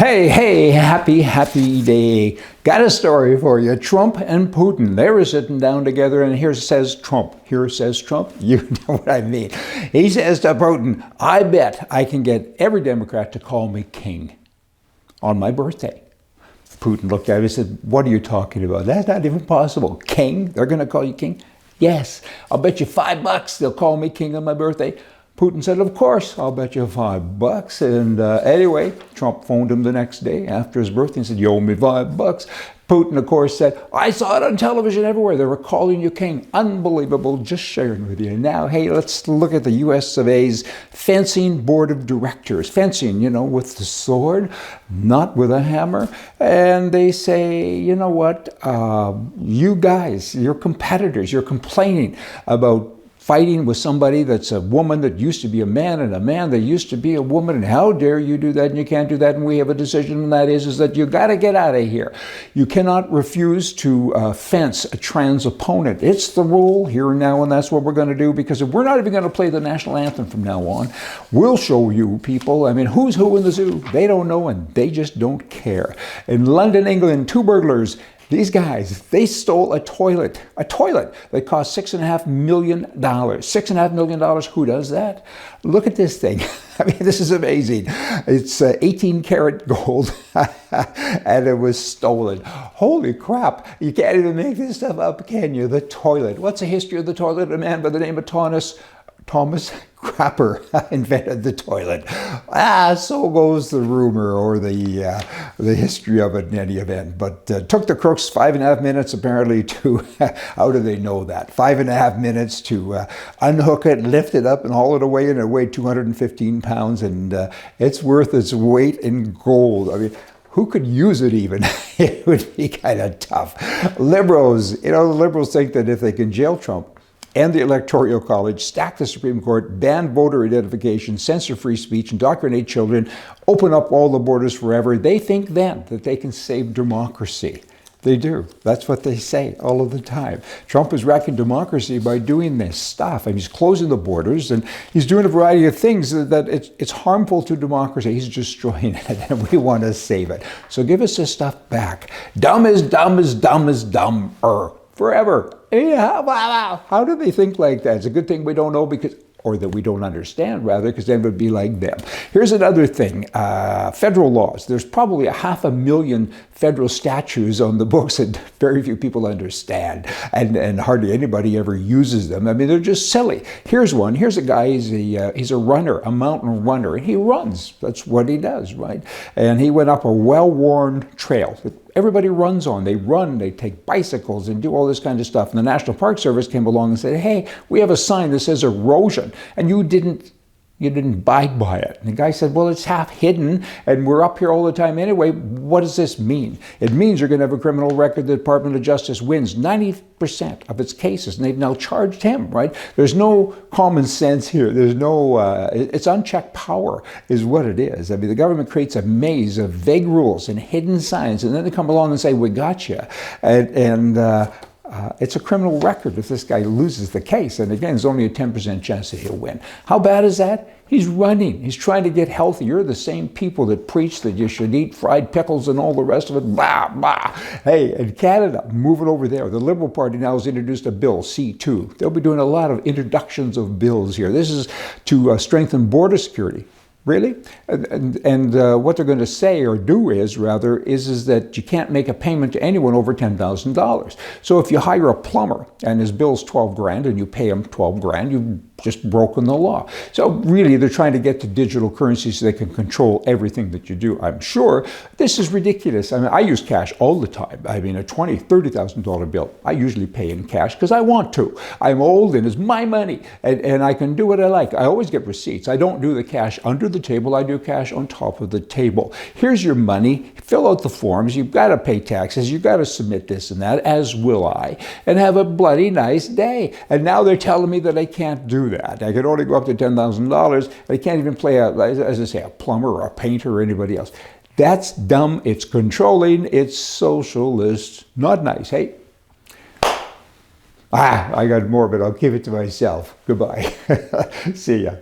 Hey, happy day. Got a story for you. Trump and Putin, they were sitting down together, and here says Trump. You know what I mean. He says to Putin, I bet I can get every Democrat to call me king on my birthday. Putin looked at him and said, what are you talking about? That's not even possible. King? They're going to call you king? Yes. I'll bet you $5 they'll call me king on my birthday. Putin said, of course, I'll bet you $5. And anyway, Trump phoned him the next day after his birthday and said, you owe me $5. Putin, of course, said, I saw it on television everywhere. They were calling you king. Unbelievable. Just sharing with you. Now, hey, let's look at the US of A's fencing board of directors. Fencing, you know, with the sword, not with a hammer. And they say, you know what, you guys, your competitors, you're complaining about fighting with somebody that's a woman that used to be a man and a man that used to be a woman, and how dare you do that, and you can't do that, and we have a decision, and that is that you got to get out of here. You cannot refuse to fence a trans opponent. It's the rule here and now, and that's what we're going to do, because if we're not even going to play the national anthem from now on, we'll show you people. I mean, who's who in the zoo? They don't know, and they just don't care. In London, England, 2 burglars. These guys, they stole a toilet that cost $6.5 million. $6.5 million, who does that? Look at this thing. I mean, this is amazing. It's 18 karat gold, and it was stolen. Holy crap, you can't even make this stuff up, can you? The toilet. What's the history of the toilet? A man by the name of Thomas Crapper invented the toilet. So goes the rumor, or the history of it in any event. But took the crooks 5.5 minutes apparently to, how do they know that? 5.5 minutes to unhook it, lift it up and haul it away, and it weighed 215 pounds, and it's worth its weight in gold. I mean, who could use it even? It would be kind of tough. Liberals, you know, the liberals think that if they can jail Trump and the Electoral College, stack the Supreme Court, ban voter identification, censor free speech, indoctrinate children, open up all the borders forever, they think then that they can save democracy. They do. That's what they say all of the time. Trump is wrecking democracy by doing this stuff. And he's closing the borders, and he's doing a variety of things that it's harmful to democracy. He's destroying it, and we want to save it. So give us this stuff back. Dumb is dumb is dumb is dumber. Forever. Yeah, how do they think like that? It's a good thing we don't know, or that we don't understand, rather, because then it would be like them. Here's another thing. Federal laws. There's probably 500,000 federal statutes on the books that very few people understand, and hardly anybody ever uses them. I mean, they're just silly. Here's one. Here's a guy, he's a runner, a mountain runner, and he runs. That's what he does, right? And he went up a well-worn trail that everybody runs on. They run, they take bicycles and do all this kind of stuff. And the National Park Service came along and said, hey, we have a sign that says erosion, and you didn't abide by it. And the guy said, well, it's half hidden, and we're up here all the time anyway. What does this mean? It means you're going to have a criminal record. The Department of Justice wins 90% of its cases, and they've now charged him, right? There's no common sense here. There's no, it's unchecked power is what it is. I mean, the government creates a maze of vague rules and hidden signs, and then they come along and say, we got you. It's a criminal record if this guy loses the case. And again, there's only a 10% chance that he'll win. How bad is that? He's running. He's trying to get healthy. You're the same people that preach that you should eat fried pickles and all the rest of it. Blah, blah. Hey, in Canada, moving over there, the Liberal Party now has introduced a bill, C2. They'll be doing a lot of introductions of bills here. This is to strengthen border security. Really? And what they're going to say, or do is that you can't make a payment to anyone over $10,000. So if you hire a plumber and his bill's $12,000 and you pay him $12,000, you've just broken the law. So really, they're trying to get to digital currency so they can control everything that you do. I'm sure this is ridiculous. I mean, I use cash all the time. I mean, a $20,000, $30,000 bill, I usually pay in cash because I want to. I'm old and it's my money, and I can do what I like. I always get receipts. I don't do the cash under the table. I do cash on top of the table. Here's your money. Fill out the forms. You've got to pay taxes. You've got to submit this and that, as will I, and have a bloody nice day. And now they're telling me that I can't do that. I could only go up to $10,000. I can't even play, as I say, a plumber or a painter or anybody else. That's dumb. It's controlling. It's socialist. Not nice. Hey, I got more, but I'll give it to myself. Goodbye. See ya.